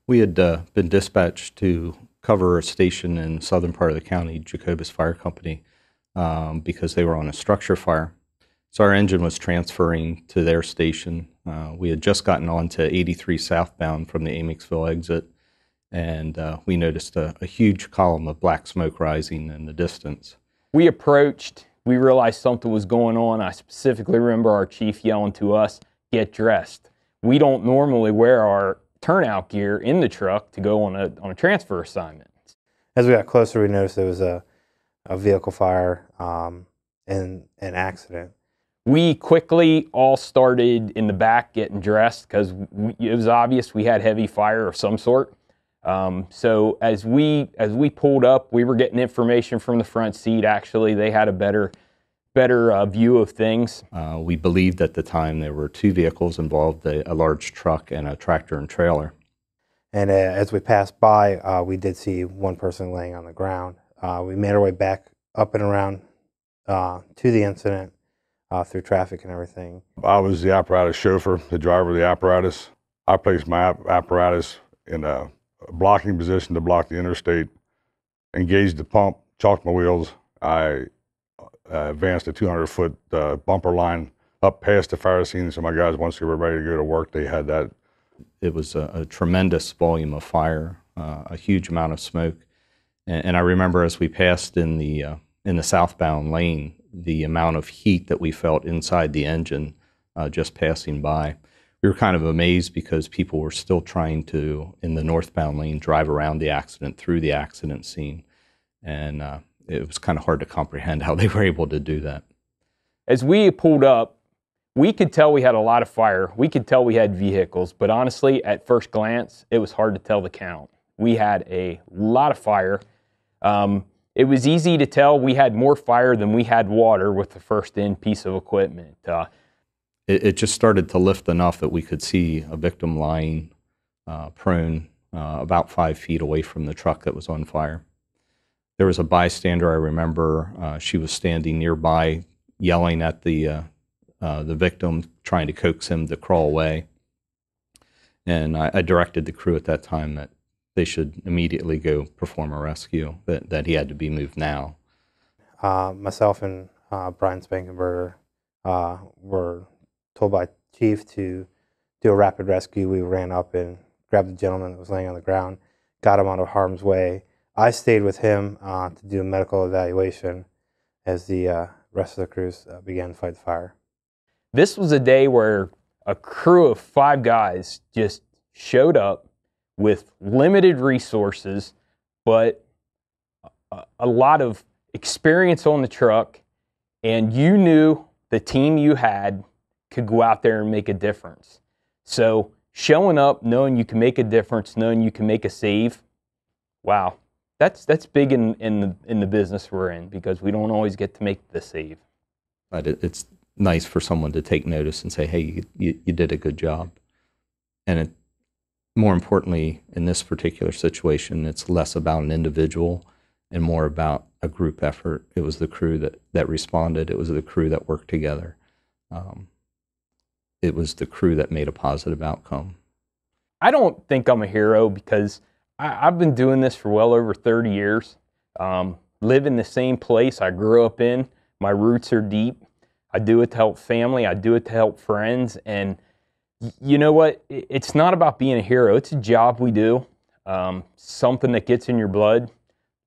We had been dispatched to cover a station in the southern part of the county, Jacobus Fire Company, because they were on a structure fire. So our engine was transferring to their station. We had just gotten on to 83 southbound from the Amixville exit, and we noticed a huge column of black smoke rising in the distance. We approached, we realized something was going on. I specifically remember our chief yelling to us, "Get dressed." We don't normally wear our turnout gear in the truck to go on a transfer assignment. As we got closer, we noticed there was a vehicle fire and an accident. We quickly all started in the back getting dressed because it was obvious we had heavy fire of some sort. So as we pulled up, we were getting information from the front seat. Actually, they had a better view of things. We believed at the time there were two vehicles involved, a large truck and a tractor and trailer. And as we passed by, we did see one person laying on the ground. We made our way back up and around to the incident through traffic and everything. I was the apparatus chauffeur, the driver of the apparatus. I placed my apparatus in a blocking position to block the interstate, engaged the pump, chalked my wheels. I advanced a 200-foot bumper line up past the fire scene, so my guys, once they were ready to go to work, they had that. It was a tremendous volume of fire, a huge amount of smoke. And I remember as we passed in the southbound lane, the amount of heat that we felt inside the engine just passing by. We were kind of amazed because people were still trying to, in the northbound lane, drive around the accident, through the accident scene. And it was kind of hard to comprehend how they were able to do that. As we pulled up, we could tell we had a lot of fire. We could tell we had vehicles, but honestly, at first glance, it was hard to tell the count. We had a lot of fire. It was easy to tell we had more fire than we had water with the first in piece of equipment. It just started to lift enough that we could see a victim lying prone about 5 feet away from the truck that was on fire. There was a bystander, I remember, she was standing nearby yelling at the victim, trying to coax him to crawl away. And I directed the crew at that time that they should immediately go perform a rescue, that he had to be moved now. Myself and Brian Spankenberger were told by Chief to do a rapid rescue. We ran up and grabbed the gentleman that was laying on the ground, got him out of harm's way. I stayed with him to do a medical evaluation as the rest of the crews began to fight the fire. This was a day where a crew of 5 guys just showed up with limited resources, but a lot of experience on the truck, and you knew the team you had could go out there and make a difference. So showing up, knowing you can make a difference, knowing you can make a save, wow, that's big in the business we're in, because we don't always get to make the save. But it's nice for someone to take notice and say, hey, you did a good job. And more importantly, in this particular situation, it's less about an individual and more about a group effort. It was the crew that responded. It was the crew that worked together. It was the crew that made a positive outcome. I don't think I'm a hero because I've been doing this for well over 30 years. Live in the same place I grew up in. My roots are deep. I do it to help family. I do it to help friends. And you know what? It's not about being a hero. It's a job we do, something that gets in your blood,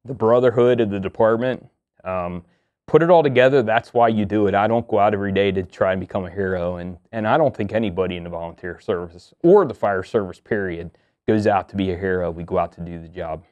the brotherhood of the department. Put it all together, that's why you do it. I don't go out every day to try and become a hero, and I don't think anybody in the volunteer service or the fire service, period, goes out to be a hero. We go out to do the job.